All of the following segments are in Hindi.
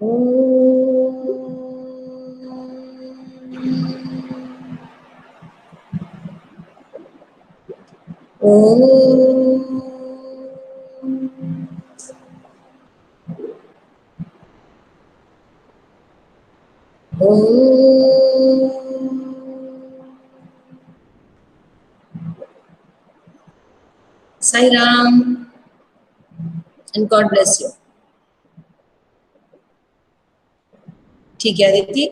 Sai Ram and God bless you. ठीक है अदिति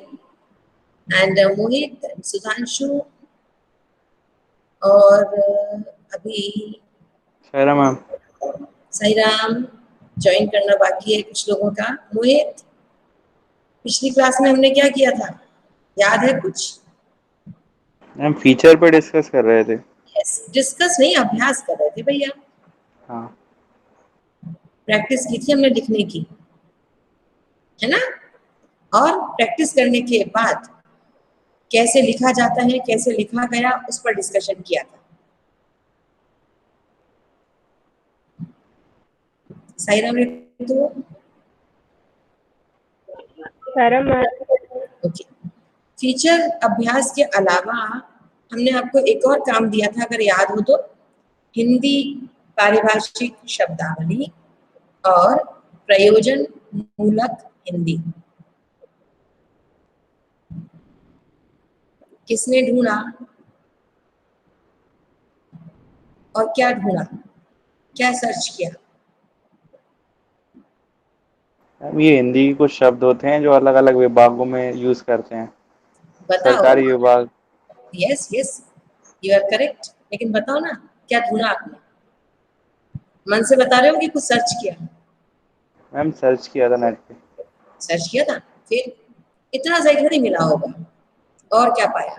एंड मोहित सुधांशु और अभी साई राम मैम। साई राम ज्वाइन करना बाकी है कुछ लोगों का। मोहित, पिछली क्लास में हमने क्या किया था, याद है कुछ? मैम फीचर पे डिस्कस कर रहे थे। यस, डिस्कस नहीं, अभ्यास कर रहे थे भैया। हाँ, प्रैक्टिस की थी हमने लिखने की, है ना? और प्रैक्टिस करने के बाद कैसे लिखा जाता है, कैसे लिखा गया, उस पर डिस्कशन किया था। साई राम तो ओके। फीचर अभ्यास के अलावा हमने आपको एक और काम दिया था, अगर याद हो तो, हिंदी पारिभाषिक शब्दावली और प्रयोजन मूलक हिंदी। किसने ढूंढा और क्या ढूंढा, क्या सर्च किया? मैम ये हिंदी के कुछ शब्द होते हैं जो अलग अलग विभागों में यूज करते हैं। बताओ। सरकारी विभाग। Yes yes, you are correct, लेकिन बताओ ना क्या ढूंढा आपने? मन से बता रहे हो कि कुछ सर्च किया? मैम सर्च किया था नेट पे। सर्च किया था, फिर इतना सही थोड़ी मिला होगा। और क्या पाया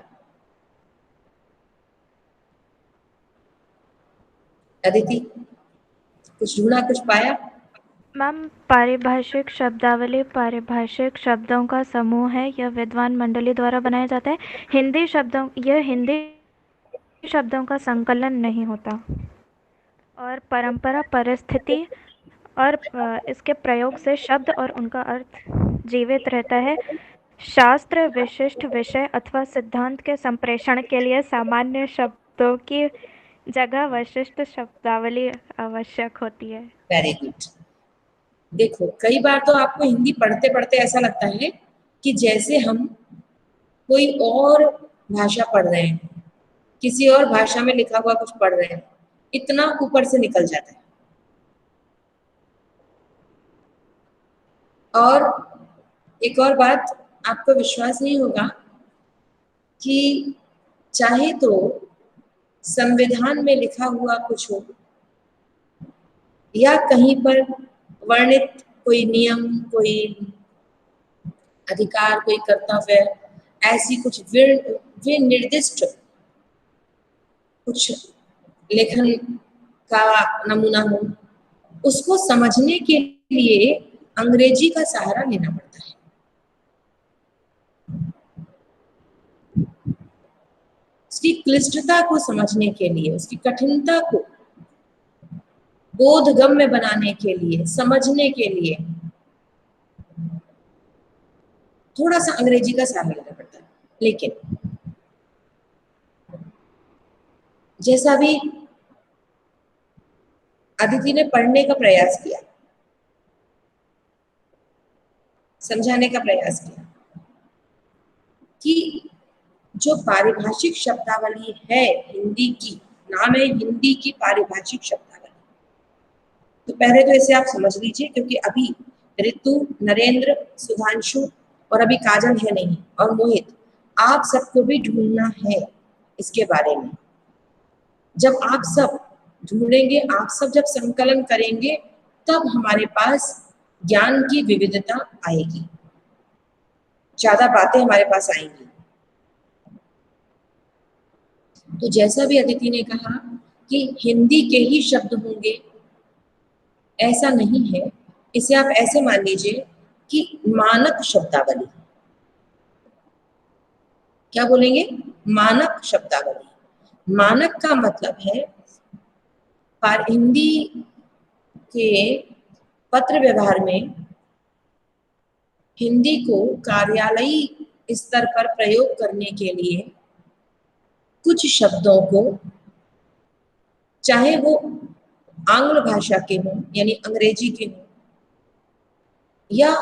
अदिति? कुछ ढूंढा, कुछ पाया? मैम पारिभाषिक शब्दावली पारिभाषिक शब्दों का समूह है। यह विद्वान मंडली द्वारा बनाया जाता है। यह हिंदी शब्दों का संकलन नहीं होता और परंपरा, परिस्थिति और इसके प्रयोग से शब्द और उनका अर्थ जीवित रहता है। शास्त्र विशिष्ट विषय अथवा सिद्धांत के संप्रेषण के लिए सामान्य शब्दों की जगह विशिष्ट शब्दावली आवश्यक होती है। Very good. देखो, कई बार तो आपको हिंदी पढ़ते पढ़ते ऐसा लगता है कि जैसे हम कोई और भाषा पढ़ रहे हैं, किसी और भाषा में लिखा हुआ कुछ पढ़ रहे हैं, इतना ऊपर से निकल जाता है। और एक और बात, आपको विश्वास नहीं होगा कि चाहे तो संविधान में लिखा हुआ कुछ हो या कहीं पर वर्णित कोई नियम, कोई अधिकार, कोई कर्तव्य, ऐसी कुछ विनिर्दिष्ट कुछ लेखन का नमूना हो, उसको समझने के लिए अंग्रेजी का सहारा लेना पड़ता है। उसकी क्लिष्टता को समझने के लिए, उसकी कठिनता को बोधगम्य बनाने के लिए, समझने के लिए थोड़ा सा अंग्रेजी का सहारा लेना पड़ता है। लेकिन जैसा भी अदिति ने पढ़ने का प्रयास किया, समझाने का प्रयास किया कि जो पारिभाषिक शब्दावली है हिंदी की, नाम है हिंदी की पारिभाषिक शब्दावली, तो पहले तो इसे आप समझ लीजिए, क्योंकि अभी ऋतु, नरेंद्र, सुधांशु और अभी काजल है नहीं, और मोहित, आप सबको भी ढूंढना है इसके बारे में। जब आप सब ढूंढेंगे, आप सब जब संकलन करेंगे, तब हमारे पास ज्ञान की विविधता आएगी, ज्यादा बातें हमारे पास आएंगी। तो जैसा भी अदिति ने कहा कि हिंदी के ही शब्द होंगे, ऐसा नहीं है। इसे आप ऐसे मान लीजिए कि मानक शब्दावली। क्या बोलेंगे? मानक शब्दावली। मानक का मतलब है हिंदी के पत्र व्यवहार में हिंदी को कार्यालयी स्तर पर प्रयोग करने के लिए कुछ शब्दों को, चाहे वो आंग्ल भाषा के हों यानी अंग्रेजी के हों या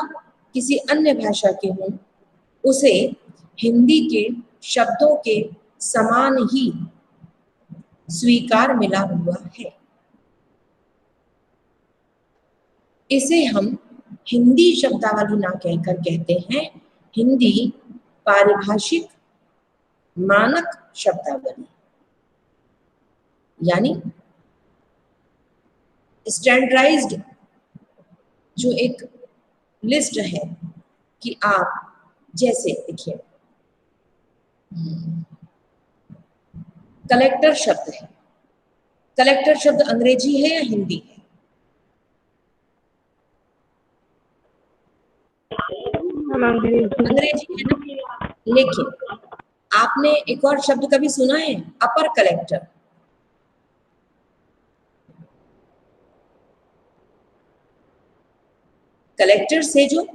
किसी अन्य भाषा के हों, उसे हिंदी के शब्दों के समान ही स्वीकार मिला हुआ है। इसे हम हिंदी शब्दावली ना कहकर कहते हैं हिंदी पारिभाषिक मानक शब्दावली, यानी स्टैंडर्डाइज्ड जो एक लिस्ट है कि आप जैसे देखिए कलेक्टर शब्द है, कलेक्टर शब्द अंग्रेजी है या हिंदी है? अंग्रेजी है ना। लेकिन आपने एक और शब्द कभी सुना है, अपर कलेक्टर? कलेक्टर से जो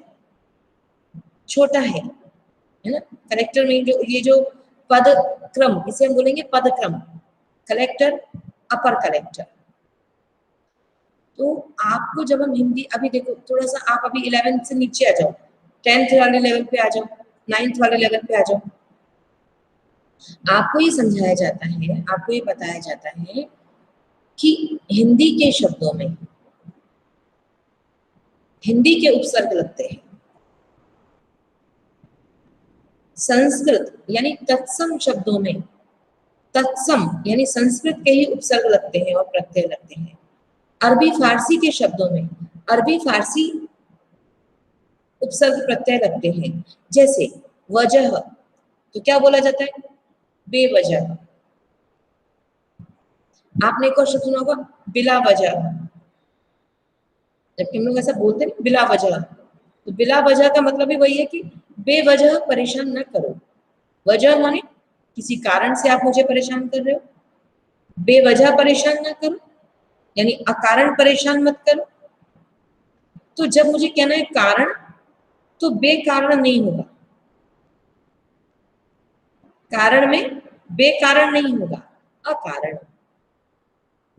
छोटा है ना, कलेक्टर में जो ये जो पद क्रम, इसे हम बोलेंगे पद क्रम, कलेक्टर, अपर कलेक्टर। तो आपको जब हम हिंदी, अभी देखो थोड़ा सा आप अभी 11th से नीचे आ जाओ, 10th वाले लेवल पे आ जाओ, 9th वाले लेवल पे आ जाओ, आपको ये समझाया जाता है, आपको ये बताया जाता है कि हिंदी के शब्दों में हिंदी के उपसर्ग लगते हैं, संस्कृत यानी तत्सम शब्दों में तत्सम यानी संस्कृत के ही उपसर्ग लगते हैं और प्रत्यय लगते हैं। अरबी फारसी के शब्दों में अरबी फारसी उपसर्ग प्रत्यय लगते हैं। जैसे वजह, तो क्या बोला जाता है? बेवजह। आपने एक और शब्द सुना होगा, बिला वजह, जबकि हम लोग ऐसा बोलते हैं बिला वजह, तो बिला वजह का मतलब भी वही है कि बेवजह परेशान न करो। वजह माने किसी कारण से आप मुझे परेशान कर रहे हो, बेवजह परेशान ना करो यानी अकारण परेशान मत करो। तो जब मुझे कहना है कारण, तो बेकारण नहीं होगा, कारण में बेकारण नहीं होगा, अकारण।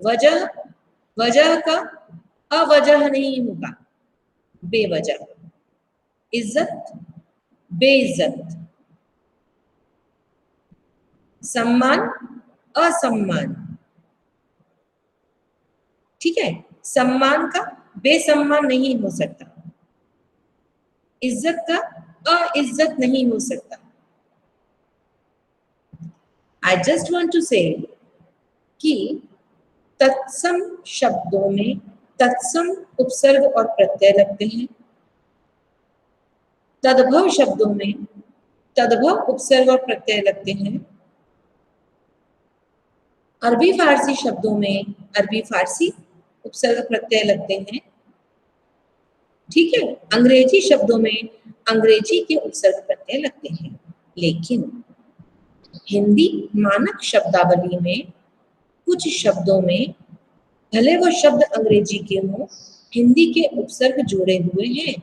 वजह, वजह का अवजह नहीं होगा, बेवजह। इज्जत, बेइज्जत। सम्मान, असम्मान। ठीक है, सम्मान का बेसम्मान नहीं हो सकता, इज्जत का अइज्जत नहीं हो सकता। आई जस्ट वॉन्ट टू से कि तत्सम शब्दों में तत्सम उपसर्ग और प्रत्यय लगते हैं, तद्भव शब्दों में तद्भव उपसर्ग और प्रत्यय लगते हैं, अरबी फारसी शब्दों में अरबी फारसी उपसर्ग प्रत्यय लगते हैं। ठीक है, अंग्रेजी शब्दों में अंग्रेजी के उपसर्ग प्रत्यय लगते हैं। लेकिन हिंदी मानक शब्दावली में कुछ शब्दों में भले वो शब्द अंग्रेजी के हों, हिंदी के उपसर्ग जुड़े हुए हैं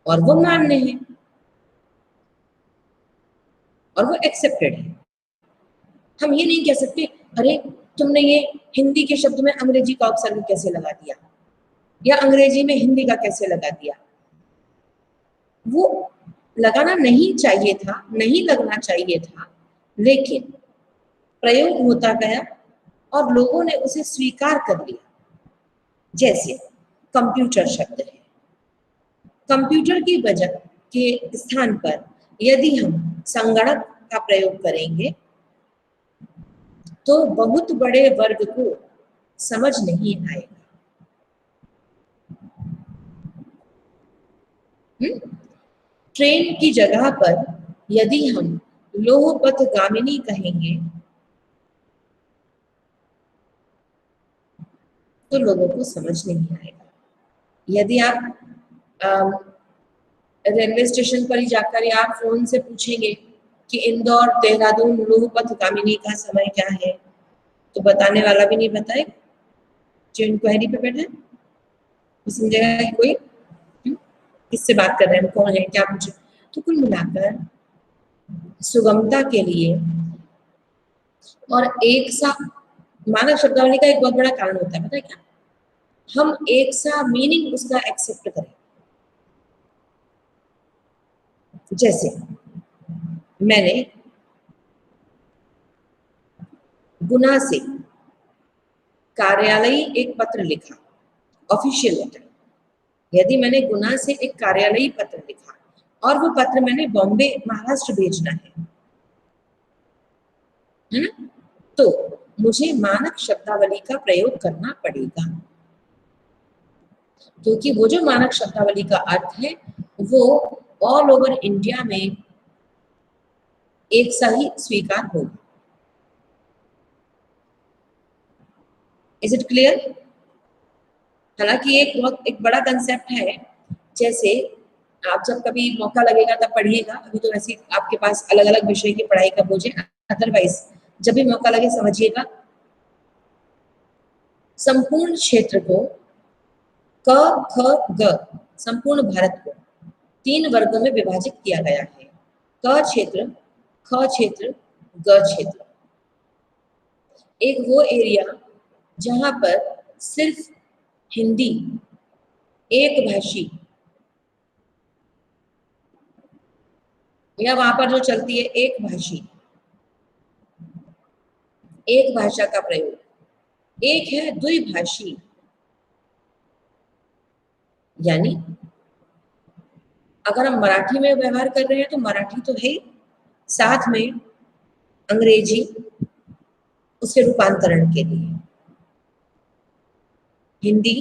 और वो मान्य है और वो एक्सेप्टेड है। हम ये नहीं कह सकते अरे तुमने ये हिंदी के शब्द में अंग्रेजी का उपसर्ग कैसे लगा दिया या अंग्रेजी में हिंदी का कैसे लगा दिया। वो लगाना नहीं चाहिए था, नहीं लगना चाहिए था, लेकिन प्रयोग होता गया और लोगों ने उसे स्वीकार कर लिया। जैसे कंप्यूटर शब्द है, कंप्यूटर की वजह के स्थान पर यदि हम संगणक का प्रयोग करेंगे तो बहुत बड़े वर्ग को समझ नहीं आएगा। ट्रेन की जगह पर यदि हम लोहपथ गामिनी कहेंगे तो लोगों को समझ नहीं आएगा। यदि आप रेलवे स्टेशन पर ही जाकर या आप फोन से पूछेंगे कि इंदौर देहरादून लोहपथ गामिनी का समय क्या है, तो बताने वाला भी नहीं बताएगा। जो इंक्वायरी पे बैठा है वो समझेगा कि कोई किससे बात कर रहे हैं, कौन है, क्या पूछ। तो कुल मिलाकर सुगमता के लिए और एक सा मानक शब्दावली का एक बहुत बड़ा कारण होता है, पता है क्या, हम एक सा मीनिंग उसका एक्सेप्ट करें। जैसे मैंने गुना से कार्यालयी एक पत्र लिखा, ऑफिशियल लेटर। यदि मैंने गुना से एक कार्यालयी पत्र लिखा और वो पत्र मैंने बॉम्बे महाराष्ट्र भेजना है ना, तो मुझे मानक शब्दावली का प्रयोग करना पड़ेगा, क्योंकि वो जो मानक शब्दावली का अर्थ है वो ऑल ओवर इंडिया में एक सा ही स्वीकार होगा। Is it clear? हालांकि एक बड़ा कंसेप्ट है, जैसे आप जब कभी मौका लगेगा तब पढ़िएगा, अभी तो वैसे आपके पास अलग अलग विषय की पढ़ाई का बोझ है, अदरवाइज जब भी मौका लगे समझिएगा। संपूर्ण क्षेत्र को क ख ग, संपूर्ण भारत को 3 वर्गों में विभाजित किया गया है, क क्षेत्र, ख क्षेत्र, ग क्षेत्र। एक वो एरिया जहां पर सिर्फ हिंदी एक भाषी या वहां पर जो चलती है एक भाषी, एक भाषा का प्रयोग, एक है द्विभाषी, यानी अगर हम मराठी में व्यवहार कर रहे हैं तो मराठी तो है, साथ में अंग्रेजी उसके रूपांतरण के लिए, हिंदी,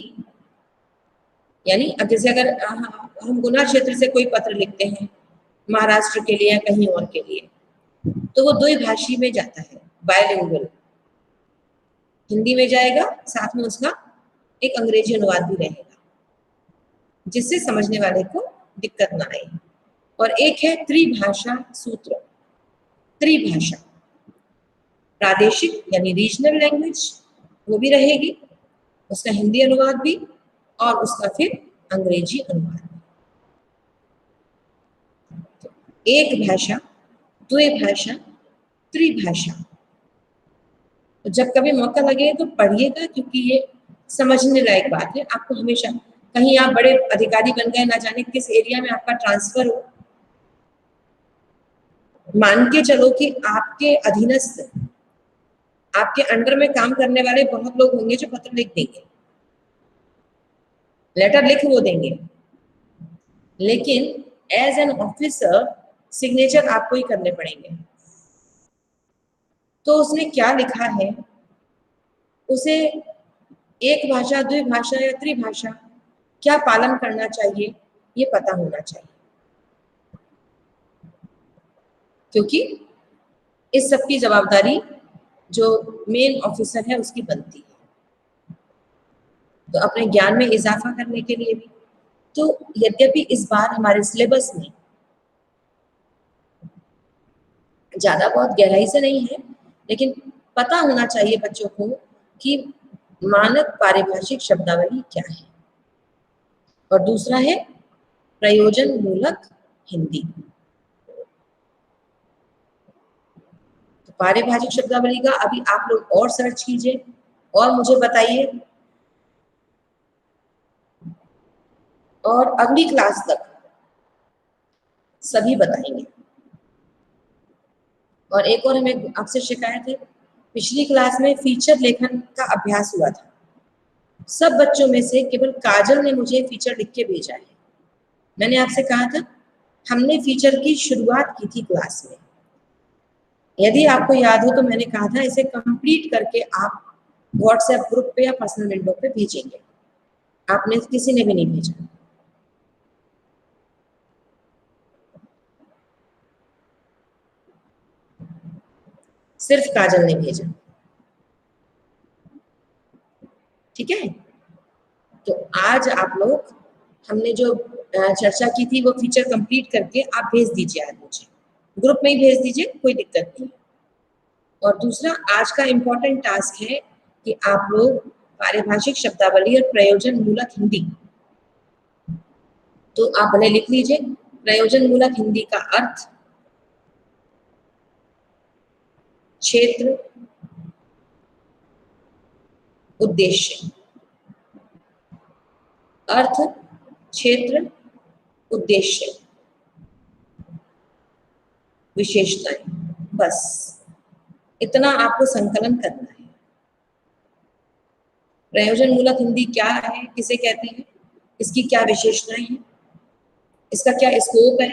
यानी अब जैसे अगर हम गुना क्षेत्र से कोई पत्र लिखते हैं महाराष्ट्र के लिए या कहीं और के लिए, तो वो द्विभाषी में जाता है, बायलिंगुअल, हिंदी में जाएगा, साथ में उसका एक अंग्रेजी अनुवाद भी रहेगा, जिससे समझने वाले को दिक्कत ना आए। और एक है त्रिभाषा सूत्र, त्रिभाषा, प्रादेशिक यानी रीजनल लैंग्वेज वो भी रहेगी, उसका हिंदी अनुवाद भी और उसका फिर अंग्रेजी अनुवाद भी। तो एक भाषा, द्विभाषा, त्रिभाषा। तो जब कभी मौका लगे तो पढ़िएगा, क्योंकि ये समझने लायक बात है। आपको हमेशा कहीं आप बड़े अधिकारी बन गए, ना जाने किस एरिया में आपका ट्रांसफर हो, मान के चलो कि आपके अधीनस्थ, आपके अंडर में काम करने वाले बहुत लोग होंगे जो पत्र लिख देंगे, लेटर लिख वो देंगे, लेकिन एज एन ऑफिसर सिग्नेचर आपको ही करने पड़ेंगे। तो उसने क्या लिखा है, उसे एक भाषा, द्विभाषा या त्रिभाषा क्या पालन करना चाहिए ये पता होना चाहिए, क्योंकि इस सब की जवाबदारी जो मेन ऑफिसर है उसकी बनती है। तो अपने ज्ञान में इजाफा करने के लिए भी, तो यद्यपि इस बार हमारे सिलेबस में ज्यादा बहुत गहराई से नहीं है, लेकिन पता होना चाहिए बच्चों को कि मानक पारिभाषिक शब्दावली क्या है, और दूसरा है प्रयोजन मूलक हिंदी। तो पारिभाषिक शब्दावली का अभी आप लोग और सर्च कीजिए और मुझे बताइए, और अगली क्लास तक सभी बताएंगे। और एक और हमें आपसे शिकायत है, पिछली क्लास में फीचर लेखन का अभ्यास हुआ था, सब बच्चों में से केवल काजल ने मुझे फीचर लिख के भेजा है। मैंने आपसे कहा था हमने फीचर की शुरुआत की थी क्लास में, यदि आपको याद हो तो मैंने कहा था इसे कंप्लीट करके आप व्हाट्सएप ग्रुप पे या पर्सनल विंडो पे भेजेंगे, आपने किसी ने भी नहीं भेजा। सिर्फ काजल ने भेजा, ठीक है। तो आज आप लोग, हमने जो चर्चा की थी वो फीचर कंप्लीट करके आप भेज दीजिए, आज मुझे ग्रुप में ही भेज दीजिए, कोई दिक्कत नहीं। और दूसरा आज का इम्पोर्टेंट टास्क है कि आप लोग पारिभाषिक शब्दावली और प्रयोजन मूलक हिंदी तो आप भले लिख लीजिए, प्रयोजन मूलक हिंदी का अर्थ क्षेत्र, उद्देश्य। अर्थ, क्षेत्र, उद्देश्य, विशेषताएं, बस इतना आपको संकलन करना है। प्रयोजन मूलक हिंदी क्या है, किसे कहते हैं, इसकी क्या विशेषताएं हैं, इसका क्या स्कोप है,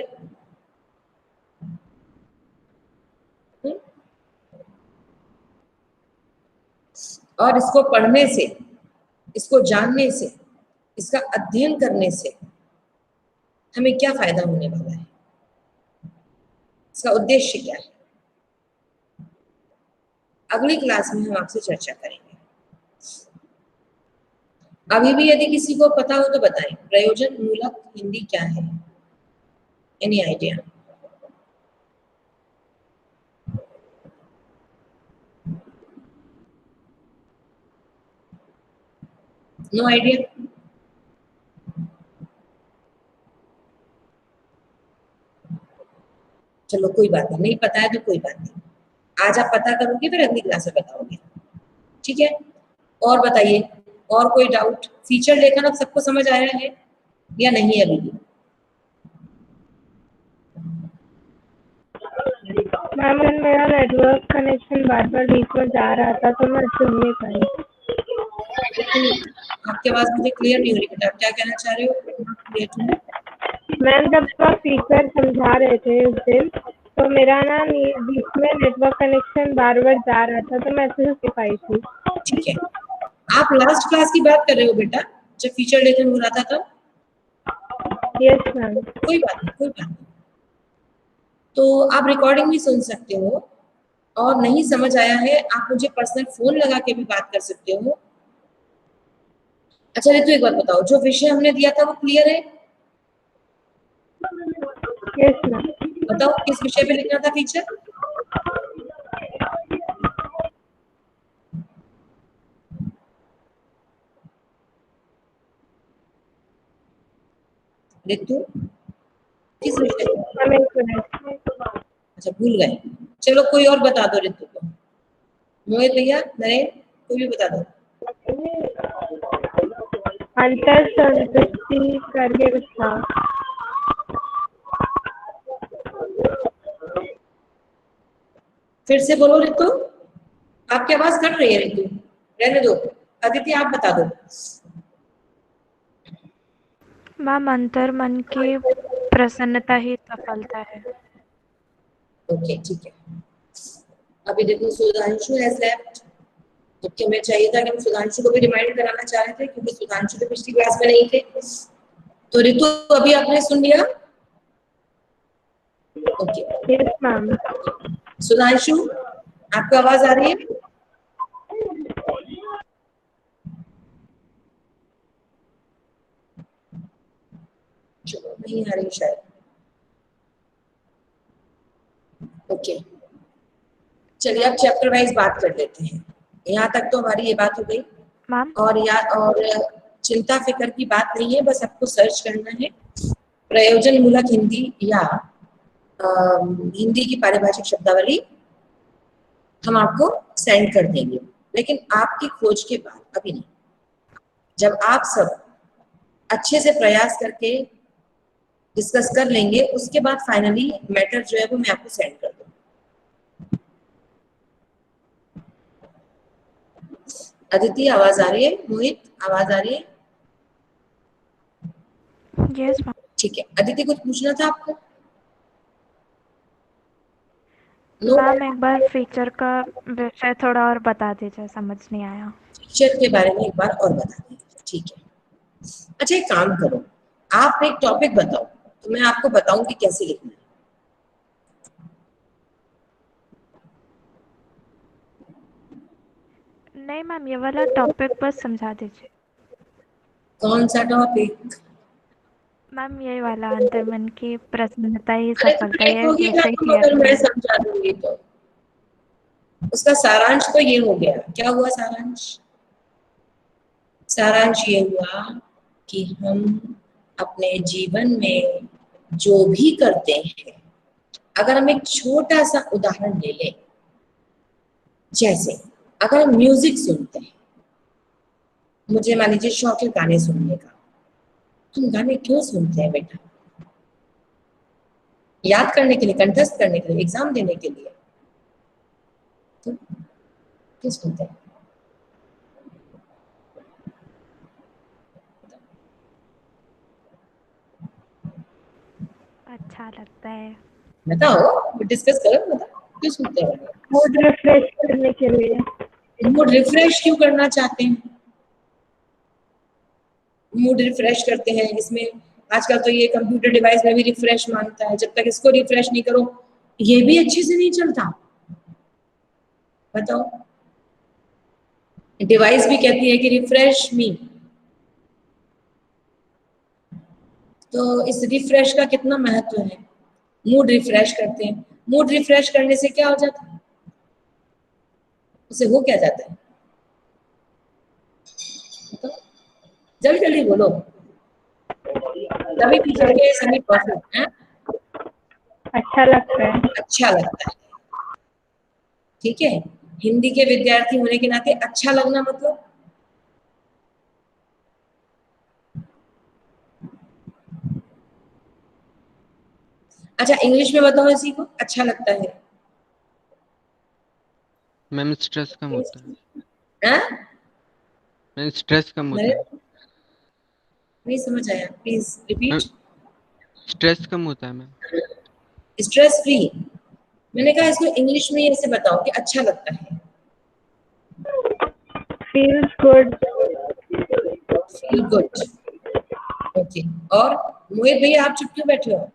और इसको पढ़ने से, इसको जानने से, इसका अध्ययन करने से हमें क्या फायदा होने वाला है, इसका उद्देश्य क्या है, अगली क्लास में हम आपसे चर्चा करेंगे। अभी भी यदि किसी को पता हो तो बताएं, प्रयोजन मूलक हिंदी क्या है, एनी आइडिया? No idea? चलो कोई बात नहीं, नहीं पता है तो कोई बात नहीं, आज आप पता करोगे फिर अगली क्लास में बताओगे, ठीक है? और बताइए, और कोई डाउट? फीचर लेखन अब सबको समझ आया है या नहीं अभी भी? मैम मेरा नेटवर्क कनेक्शन बार बार बीच में जा रहा था तो मैं सुन नहीं पाई। आपकी आवाज मुझे क्लियर नहीं हो रही बेटा, आप क्या कहना चाह रहे हो? मैम जब आप फीचर समझा रहे थे उस दिन तो मेरा ना बीच में नेटवर्क कनेक्शन बार बार जा रहा था तो मैं अच्छे से सुन पाई थी। ठीक है, आप लास्ट क्लास की बात कर रहे हो बेटा, जब फीचर लेखन हो रहा था तब? Yes ma'am. कोई बात नहीं, कोई बात नहीं, तो आप रिकॉर्डिंग भी सुन सकते हो, और नहीं समझ आया है आप मुझे पर्सनल फोन लगा के भी बात कर सकते हो। अच्छा रितु एक बात बताओ, जो विषय हमने दिया था वो क्लियर है? Yes ma'am. बताओ किस विषय पे लिखना था फीचर? रितु किस विषय पे? अच्छा भूल गए, चलो कोई और बता दो रितु को, मोहित भैया, नरेन, कोई भी बता दो। अंतर संतुष्टि करके कुछ था। फिर से बोलो रितु, आपकी आवाज कट रही है रितु, रहने दो। अदिति आप बता दो। मैम अंतर मन की प्रसन्नता ही सफलता है। ओके ठीक है, अभी देखो सुधांशु हैज लेफ्ट, जबकि हमें चाहिए था कि हम सुधांशु को भी रिमाइंड कराना चाह रहे थे क्योंकि सुधांशु तो पिछली क्लास में नहीं थे। तो रितु अभी आपने सुन लिया? Okay yes ma'am. सुधांशु आपको आवाज आ रही है? चलो नहीं आ रही शायद। ओके चलिए अब चैप्टर वाइज बात कर लेते हैं। यहाँ तक तो हमारी ये बात हो गई मैम और चिंता फिक्र की बात नहीं है, बस आपको सर्च करना है प्रयोजन मूलक हिंदी या हिंदी की पारिभाषिक शब्दावली, हम आपको सेंड कर देंगे, लेकिन आपकी खोज के बाद, अभी नहीं, जब आप सब अच्छे से प्रयास करके डिस्कस कर लेंगे उसके बाद फाइनली मैटर जो है वो मैं आपको सेंड कर दूंगा। अदिति आवाज आ रही है? मोहित आवाज आ रही है? Yes ma'am. ठीक है, अदिति कुछ पूछना था आपको? नो? मैम एक बार फीचर का विषय थोड़ा और बता दीजिए, समझ नहीं आया। फीचर के बारे में एक बार और बता दीजिए, ठीक है? अच्छा एक काम करो, आप एक टॉपिक बताओ तो मैं आपको बताऊंगी कैसे लिखना है। नहीं मैम ये वाला टॉपिक बस समझा दीजिए। कौन सा टॉपिक? मैम ये वाला अंतर मन की प्रसन्नता ही अरे सफलता, तो ये होगी ना विषय तुम, क्लियर अगर मैं करिए। समझा दूंगी तो। उसका सारांश तो ये हो गया, क्या हुआ सारांश? सारांश ये हुआ कि हम अपने जीवन में जो भी करते हैं, अगर हम एक छोटा सा उदाहरण ले लें, जैसे अगर हम म्यूजिक सुनते हैं, मुझे मान लीजिए शौक है गाने सुनने का, तुम गाने क्यों सुनते हैं बेटा? याद करने के लिए, कंठस्थ करने के लिए, एग्जाम देने के लिए? तो क्यों सुनते हैं? अच्छा लगता है। बताओ, डिस्कस करो, बताओ क्यों सुनते हैं? मूड रिफ्रेश करने के लिए। मूड रिफ्रेश क्यों करना चाहते हैं? मूड रिफ्रेश करते हैं, इसमें आजकल तो ये कंप्यूटर डिवाइस में भी रिफ्रेश मांगता है, जब तक इसको रिफ्रेश नहीं करो ये भी अच्छे से नहीं चलता। बताओ, डिवाइस भी कहती है कि रिफ्रेश मी, तो इस रिफ्रेश का कितना महत्व है। मूड रिफ्रेश करते हैं, मूड रिफ्रेश करने से क्या हो जाता है? उसे हो क्या जाता है? तो जल्दी जल्दी बोलो, तभी टीचर के सभी परफेक्ट हैं। अच्छा लगता है। अच्छा लगता है, ठीक है। हिंदी के विद्यार्थी होने के नाते अच्छा लगना मतलब अच्छा, इंग्लिश में बताओ इसी को, अच्छा लगता है। मैम स्ट्रेस कम होता है। हाँ? मैम स्ट्रेस कम होता है। नहीं समझ आया, प्लीज रिपीट। स्ट्रेस कम होता है मैम। स्ट्रेस फ्री, मैंने कहा इसको इंग्लिश में ऐसे बताओ कि अच्छा लगता है। Feels good. Feel good, okay. और मोहित भैया आप चुप क्यों बैठे हो?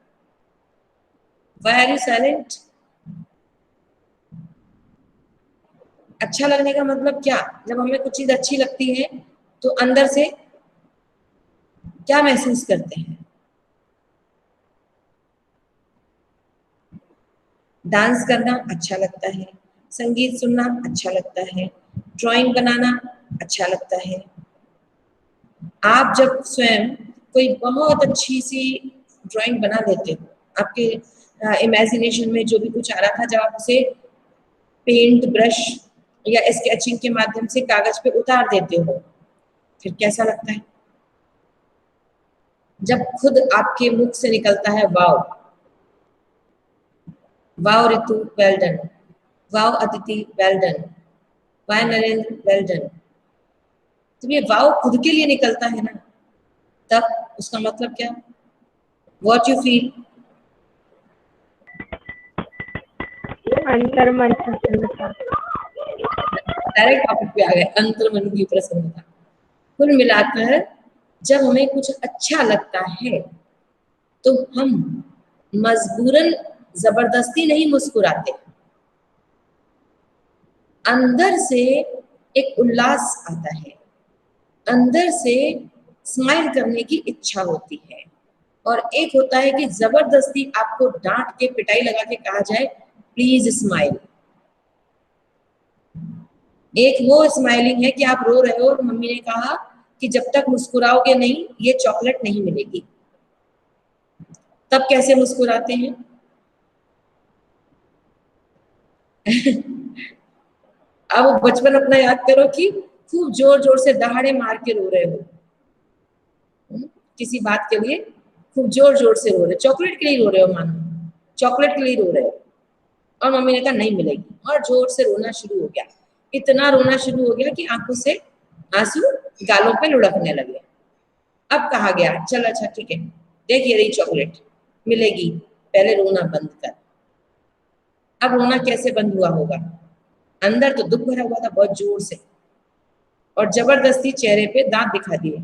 Why are you silent? अच्छा लगने का मतलब क्या? जब हमें कुछ चीज अच्छी लगती है तो अंदर से क्या महसूस करते हैं? डांस करना अच्छा लगता है, संगीत सुनना अच्छा लगता है, ड्राइंग बनाना अच्छा लगता है। आप जब स्वयं कोई बहुत अच्छी सी ड्राइंग बना लेते हो, आपके इमेजिनेशन में जो भी कुछ आ रहा था, जब आप उसे पेंट ब्रश या स्केचिंग के माध्यम से कागज पे उतार देते हो, फिर कैसा लगता है? जब खुद आपके मुख से निकलता है वाव, वाव रितु वेल डन, वाव अदिति वेल डन, वाह नरेंद्र वेल डन, तो ये वाव खुद के लिए निकलता है ना, तब उसका मतलब क्या? What you feel? अंतर मन प्रसन्नता। डायरेक्ट टॉपिक पे आ गए, अंतर्मन की प्रसन्नता। कुल मिलाकर जब हमें कुछ अच्छा लगता है तो हम मजबूरन जबरदस्ती नहीं मुस्कुराते, अंदर से एक उल्लास आता है, अंदर से स्माइल करने की इच्छा होती है। और एक होता है कि जबरदस्ती आपको डांट के पिटाई लगा के कहा जाए प्लीज स्माइल। एक वो स्माइलिंग है कि आप रो रहे हो और मम्मी ने कहा कि जब तक मुस्कुराओगे नहीं ये चॉकलेट नहीं मिलेगी, तब कैसे मुस्कुराते हैं? अब बचपन अपना याद करो कि खूब जोर जोर से दहाड़े मार के रो रहे हो, किसी बात के लिए खूब जोर जोर से रो रहे, चॉकलेट के लिए रो रहे हो, मानो चॉकलेट के लिए रो रहे हो, और मम्मी ने कहा नहीं मिलेगी, और जोर से रोना शुरू हो गया, इतना रोना शुरू हो गया कि आंखों से आंसू गालों पे लुढ़कने लगे। अब कहा गया चल अच्छा ठीक है, देख ये रही चॉकलेट मिलेगी, पहले रोना बंद कर। अब रोना कैसे बंद हुआ होगा? अंदर तो दुख भरा हुआ था बहुत जोर से, और जबरदस्ती चेहरे पे दांत दिखा दिए,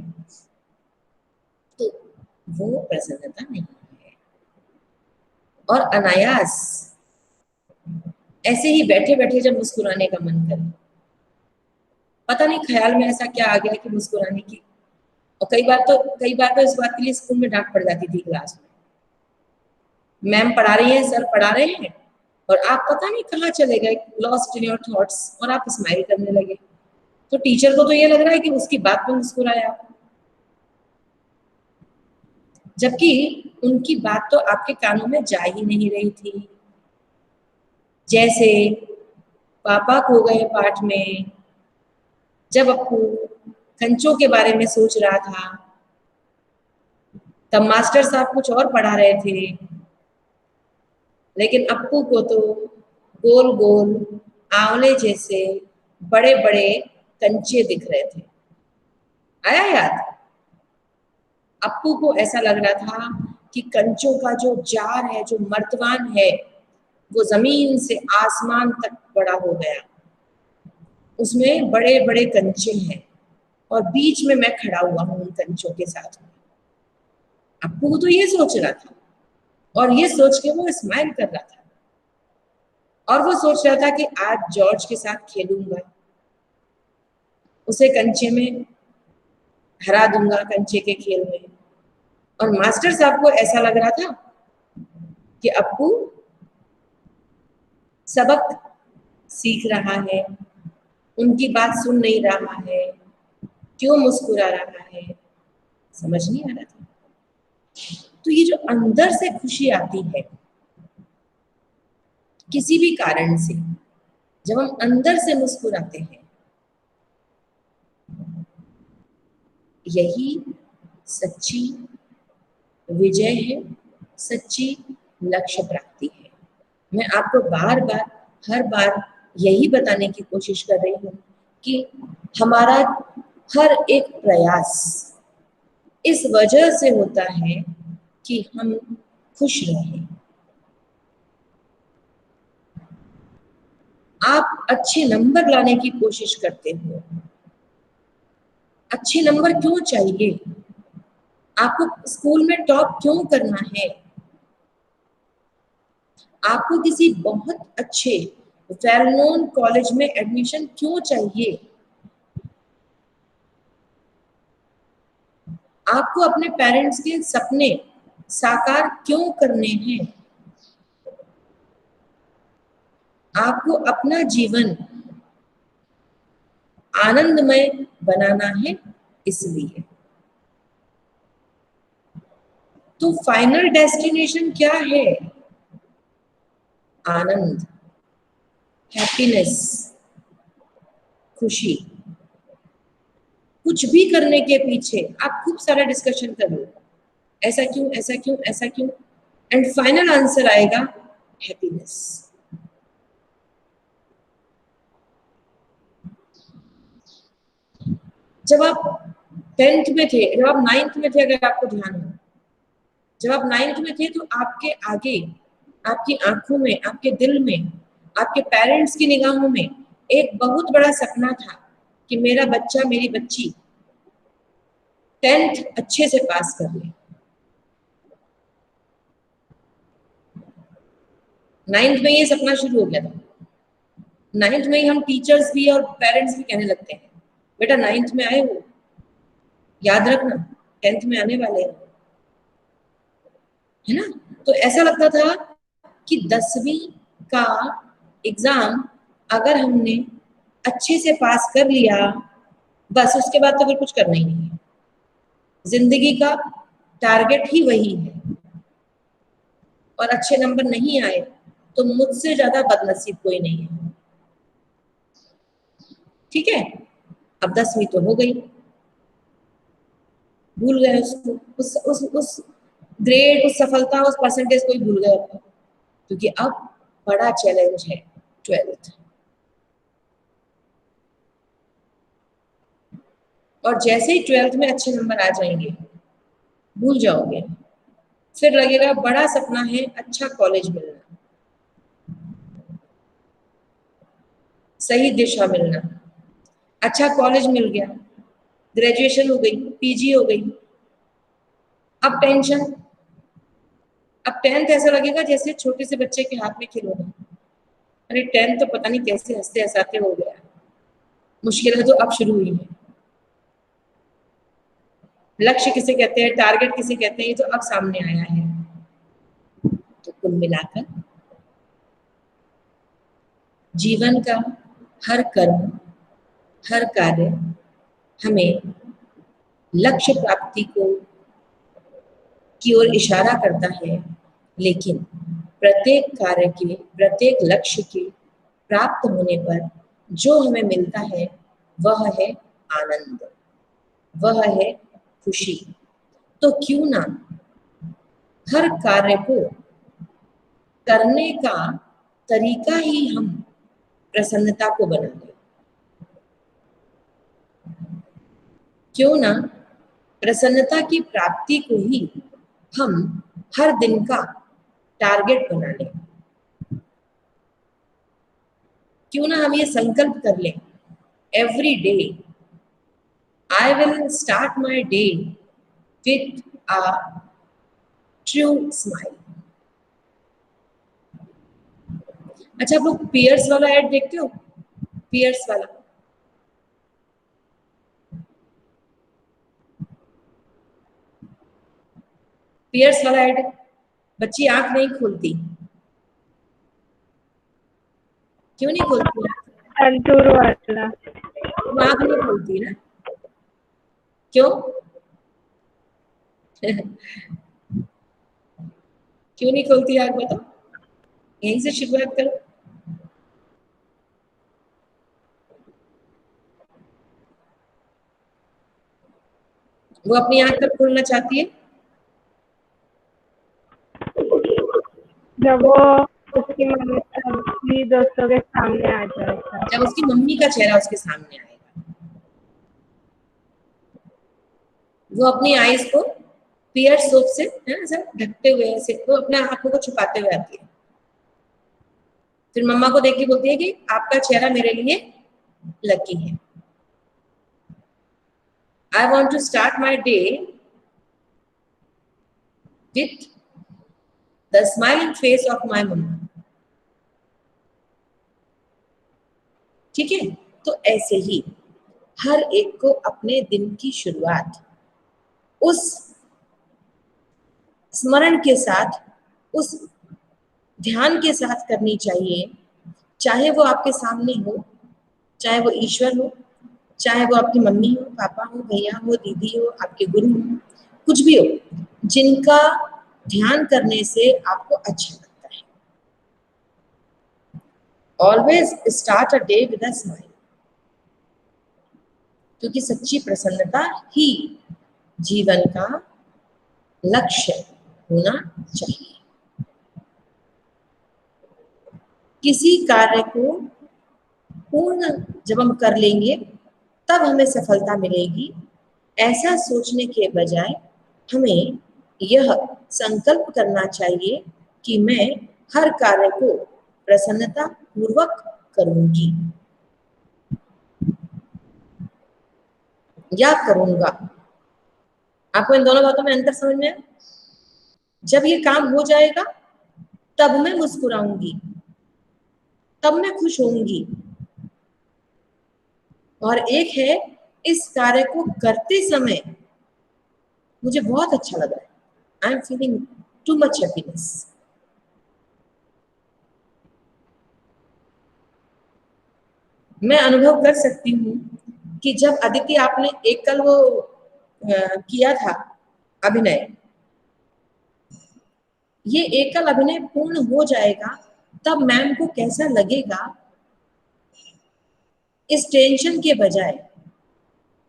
तो वो प्रसन्नता नहीं है। और अनायास ऐसे ही बैठे बैठे जब मुस्कुराने का मन करे, पता नहीं ख्याल में ऐसा क्या आ गया कि मुस्कुराने की, और कई बार तो इस बात के लिए स्कूल में डांट पड़ जाती थी क्लास में। मैम पढ़ा रही है, सर पढ़ा रहे हैं, और आप पता नहीं कहाँ चले गए, लॉस्ट इन योर थॉट्स, और आप स्माइल करने लगे, तो टीचर को तो ये लग रहा है कि उसकी बात पे मुस्कुराया आप। जबकि उनकी बात तो आपके कानों में जा ही नहीं रही थी। जैसे पापा खो गए पाठ में, जब अप्पू कंचों के बारे में सोच रहा था तब मास्टर साहब कुछ और पढ़ा रहे थे, लेकिन अप्पू को तो गोल गोल आंवले जैसे बड़े बड़े कंचे दिख रहे थे। आया याद? अप्पू को ऐसा लग रहा था कि कंचों का जो जार है, जो मर्तबान है, वो जमीन से आसमान तक बड़ा हो गया। उसमें बड़े बड़े कंचे हैं और बीच में मैं खड़ा हुआ हूं उन कंचों के साथ। अप्पू तो ये सोच रहा था और ये सोच के वो स्माइल कर रहा था और वो सोच रहा था कि आज जॉर्ज के साथ खेलूंगा, उसे कंचे में हरा दूंगा कंचे के खेल में। और मास्टर साहब को ऐसा लग रहा था कि अप्पू सबक सीख रहा है, उनकी बात सुन नहीं रहा है, क्यों मुस्कुरा रहा है, समझ नहीं आ रहा था। तो ये जो अंदर से खुशी आती है किसी भी कारण से, जब हम अंदर से मुस्कुराते हैं, यही सच्ची विजय है, सच्ची लक्ष्य प्राप्ति है। मैं आपको बार बार हर बार यही बताने की कोशिश कर रही हूँ कि हमारा हर एक प्रयास इस वजह से होता है कि हम खुश रहें। आप अच्छे नंबर लाने की कोशिश करते हो, अच्छे नंबर क्यों चाहिए? आपको स्कूल में टॉप क्यों करना है? आपको किसी बहुत अच्छे वेल नोन कॉलेज में एडमिशन क्यों चाहिए? आपको अपने पेरेंट्स के सपने साकार क्यों करने हैं? आपको अपना जीवन आनंदमय बनाना है, इसलिए। तो फाइनल डेस्टिनेशन क्या है? आनंद, हैप्पीनेस, खुशी। कुछ भी करने के पीछे आप खूब सारा डिस्कशन कर लो, ऐसा क्यों, ऐसा क्यों, ऐसा क्यों, एंड फाइनल आंसर आएगा हैप्पीनेस। जब आप 10th में थे, जब आप 9th में थे, अगर आपको ध्यान हो, जब आप 9th में थे तो आपके आगे, आपकी आंखों में, आपके दिल में, आपके पेरेंट्स की निगाहों में एक बहुत बड़ा सपना था कि मेरा बच्चा, मेरी बच्ची 10th अच्छे से पास कर ले। 9th में ये सपना शुरू हो गया था। 9th में ही हम टीचर्स भी और पेरेंट्स भी कहने लगते हैं, बेटा 9th में आए हो, याद रखना 10th में आने वाले हैं, है ना? तो ऐसा लगता था कि 10वीं का एग्जाम अगर हमने अच्छे से पास कर लिया, बस उसके बाद तो फिर कुछ करना ही नहीं है। जिंदगी का टारगेट ही वही है। और अच्छे नंबर नहीं आए तो मुझसे ज्यादा बदनसीब कोई नहीं है। ठीक है, अब 10वीं तो हो गई, भूल गए उसको, उस ग्रेड, उस सफलता, उस परसेंटेज को ही भूल गए अब, क्योंकि अब बड़ा चैलेंज है 12th। और जैसे ही 12th में अच्छे नंबर आ जाएंगे भूल जाओगे, फिर लगेगा बड़ा सपना है अच्छा कॉलेज मिलना, सही दिशा मिलना। अच्छा कॉलेज मिल गया, ग्रेजुएशन हो गई, पीजी हो गई, अब टेंशन, अब 10th ऐसा लगेगा जैसे छोटे से बच्चे के हाथ में खिलौना। अरे 10th तो पता नहीं कैसे हंसते हंसाते हो गया, मुश्किलें तो अब शुरू हुई है। लक्ष्य किसे कहते हैं, टारगेट किसे कहते हैं, ये तो अब सामने आया है। तो कुल मिलाकर जीवन का हर कर्म, हर कार्य हमें लक्ष्य प्राप्ति को की ओर इशारा करता है, लेकिन प्रत्येक कार्य के, प्रत्येक लक्ष्य के प्राप्त होने पर जो हमें मिलता है वह है आनंद, वह है खुशी। तो क्यों ना हर कार्य को करने का तरीका ही हम प्रसन्नता को बना लें। क्यों ना प्रसन्नता की प्राप्ति को ही हम हर दिन का टारगेट बना लें। क्यों ना हम ये संकल्प कर लें, every day I will start my day with a true smile. अच्छा, आप लोग पियर्स वाला ऐड देखते हो? पियर्स वाला, पियर्स वाला ऐड, बच्ची आंख नहीं खोलती, क्यों नहीं खोलती? संतूर वाला। तुम आंख नहीं खोलती ना, क्यों? क्यों नहीं खोलती आंख, बताओ, यहीं से शुरुआत करो। वो अपनी आंख कब खोलना चाहती है? जब वो उसकी मम्मी दोस्तों के सामने आ जाएगा, जब उसकी मम्मी का चेहरा उसके सामने आएगा। वो अपनी आईज को पियर सोप से ऐसा ढकते हुए, ऐसे वो अपने आंखों को छुपाते हुए आती है। फिर मम्मा को देख के बोलती है कि आपका चेहरा मेरे लिए लकी है। I want to start my day with the smiling face of my mamma. ठीक है, तो ऐसे ही हर एक को अपने दिन की शुरुआत उस स्मरण के साथ, उस ध्यान के साथ करनी चाहिए। चाहे वो आपके सामने हो, चाहे वो ईश्वर हो, चाहे वो आपकी मम्मी हो, पापा हो, भैया हो, दीदी हो, आपके गुरु हो, कुछ भी हो, जिनका ध्यान करने से आपको अच्छा लगता है। Always start a day with a smile, क्योंकि सच्ची प्रसन्नता ही जीवन का लक्ष्य होना चाहिए। किसी कार्य को पूर्ण जब हम कर लेंगे तब हमें सफलता मिलेगी, ऐसा सोचने के बजाय हमें यह संकल्प करना चाहिए कि मैं हर कार्य को प्रसन्नता पूर्वक करूंगी या करूंगा। आपको इन दोनों बातों में अंतर समझ में आया? जब ये काम हो जाएगा तब मैं मुस्कुराऊंगी, तब मैं खुश होंगी। और एक है, इस कार्य को करते समय मुझे बहुत अच्छा लग रहा है, I am feeling too much happiness. मैं अनुभव कर सकती हूँ कि जब अदिति आपने एक कल वो किया था अभिनय, ये एकल अभिनय पूर्ण हो जाएगा तब मैम को कैसा लगेगा, इस टेंशन के बजाय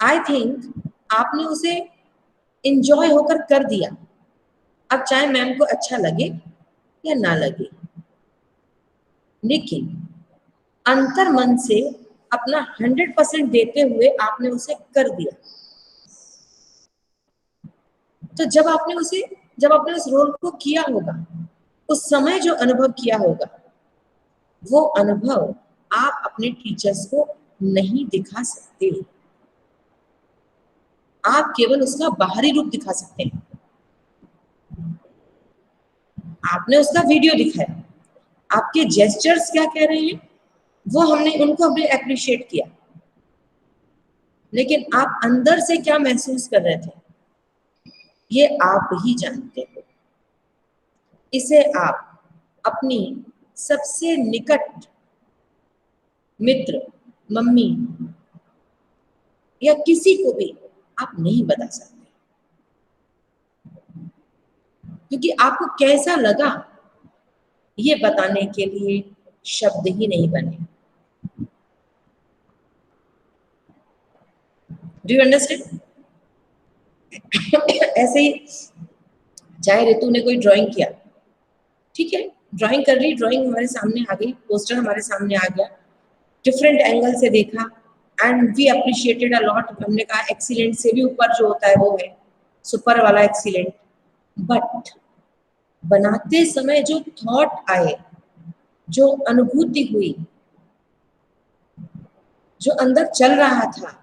आई थिंक आपने उसे एंजॉय होकर कर दिया। अब चाहे मैम को अच्छा लगे या ना लगे, लेकिन अंतर मन से अपना 100% देते हुए आपने उसे कर दिया। तो जब आपने उस रोल को किया होगा, उस समय जो अनुभव किया होगा, वो अनुभव आप अपने टीचर्स को नहीं दिखा सकते। आप केवल उसका बाहरी रूप दिखा सकते हैं। आपने उसका वीडियो दिखाया, आपके जेस्चर्स क्या कह रहे हैं वो उनको हमने अप्रिशिएट किया, लेकिन आप अंदर से क्या महसूस कर रहे थे ये आप ही जानते हो। इसे आप अपनी सबसे निकट मित्र, मम्मी या किसी को भी आप नहीं बता सकते। क्योंकि आपको कैसा लगा ये बताने के लिए शब्द ही नहीं बने। Do you understand? ऐसे ही चाहे ऋतु ने कोई ड्राइंग किया, ठीक है, ड्राइंग कर रही, ड्राइंग हमारे सामने आ गई, पोस्टर हमारे सामने आ गया, डिफरेंट एंगल से देखा and we appreciated a lot. हमने कहा एक्सीलेंट से भी ऊपर जो होता है वो है सुपर वाला एक्सीलेंट। बट बनाते समय जो थॉट आए, जो अनुभूति हुई, जो अंदर चल रहा था,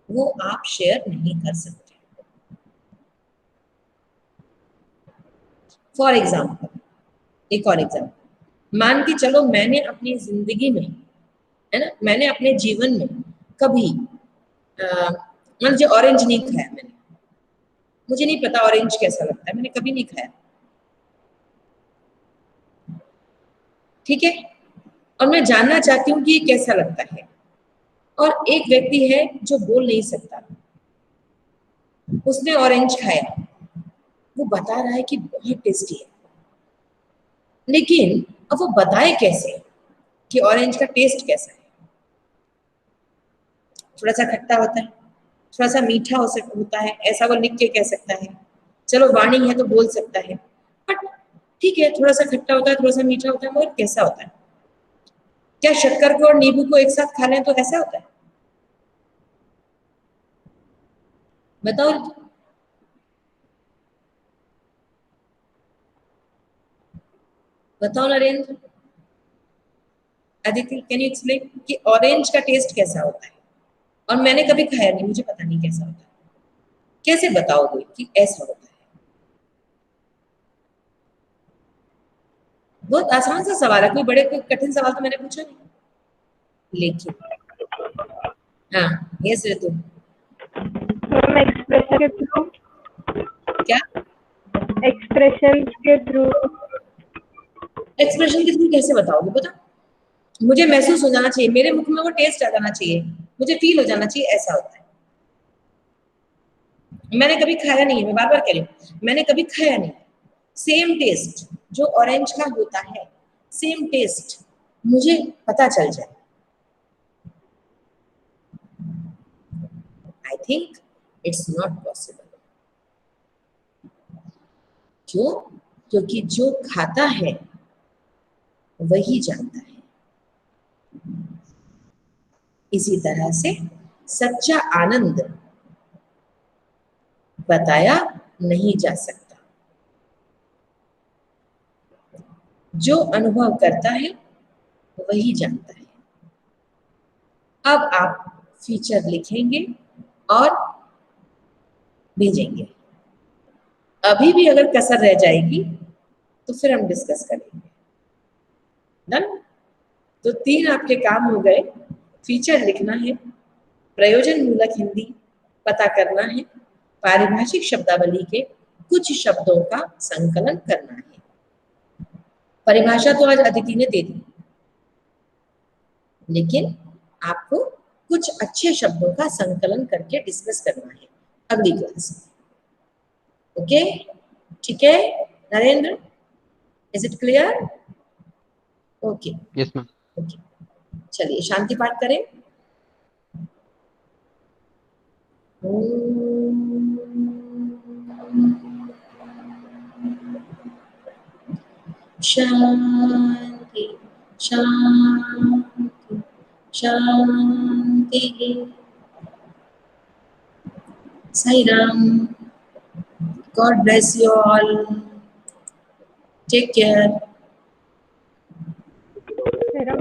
वो आप शेयर नहीं कर सकते। फॉर एग्जाम्पल, एक और एग्जाम्पल मान के चलो, मैंने अपनी जिंदगी में, है ना, मैंने अपने जीवन में कभी मान लीजिए ऑरेंज नहीं खाया मैंने, मुझे नहीं पता ऑरेंज कैसा लगता है, मैंने कभी नहीं खाया, ठीक है, और मैं जानना चाहती हूँ कि ये कैसा लगता है। और एक व्यक्ति है जो बोल नहीं सकता, उसने ऑरेंज खाया, वो बता रहा है कि बहुत टेस्टी है, लेकिन अब वो बताए कैसे कि ऑरेंज का टेस्ट कैसा है। थोड़ा सा खट्टा होता है, थोड़ा सा मीठा होता है, ऐसा वो लिख के कह सकता है, चलो वाणी है तो बोल सकता है, बट ठीक है, थोड़ा सा खट्टा होता है, थोड़ा सा मीठा होता है, मगर कैसा होता है? क्या शक्कर को और नींबू को एक साथ खा लें तो ऐसा होता है? बताओ। बताओ Narendra, Aditi, can you explain कि ऑरेंज का टेस्ट कैसा होता है? और मैंने कभी खाया नहीं, मुझे पता नहीं कैसा होता है, कैसे बताओगे कि ऐसा होता है? बहुत आसान सा सवाल है, कोई बड़े कोई कठिन सवाल तो मैंने पूछा नहीं। लेकिन हाँ, यस ऋतु, एक्सप्रेशन के थ्रू, क्या एक्सप्रेशन के थ्रू, एक्सप्रेशन के थ्रू कैसे बताओगे? बता, मुझे महसूस हो जाना चाहिए, मेरे मुख में वो टेस्ट आ जाना चाहिए, मुझे फील हो जाना चाहिए ऐसा होता है। मैंने कभी खाया नहीं है, मैं बार बार कह रही हूँ, मैंने कभी खाया नहीं। सेम टेस्ट जो ऑरेंज का होता है, सेम टेस्ट मुझे पता चल जाए, I think it's not possible. क्यों? क्योंकि जो खाता है वही जानता है। इसी तरह से सच्चा आनंद बताया नहीं जा सकता, जो अनुभव करता है वही जानता है। अब आप फीचर लिखेंगे और भेजेंगे। अभी भी अगर कसर रह जाएगी तो फिर हम डिस्कस करेंगे। डन? तो 3 आपके काम हो गए, फीचर लिखना है, प्रयोजन मूलक हिंदी पता करना है, पारिभाषिक शब्दावली के कुछ शब्दों का संकलन करना है। परिभाषा तो आज अदिति ने दे दी, लेकिन आपको कुछ अच्छे शब्दों का संकलन करके डिस्कस करना है अगली क्लास में। ओके, ठीक है Narendra, is it clear? Okay, yes ma'am. Okay, चलिए शांति पाठ करें। शांति शांति शांति। Sai Ram, God bless you all. Take care. मेरा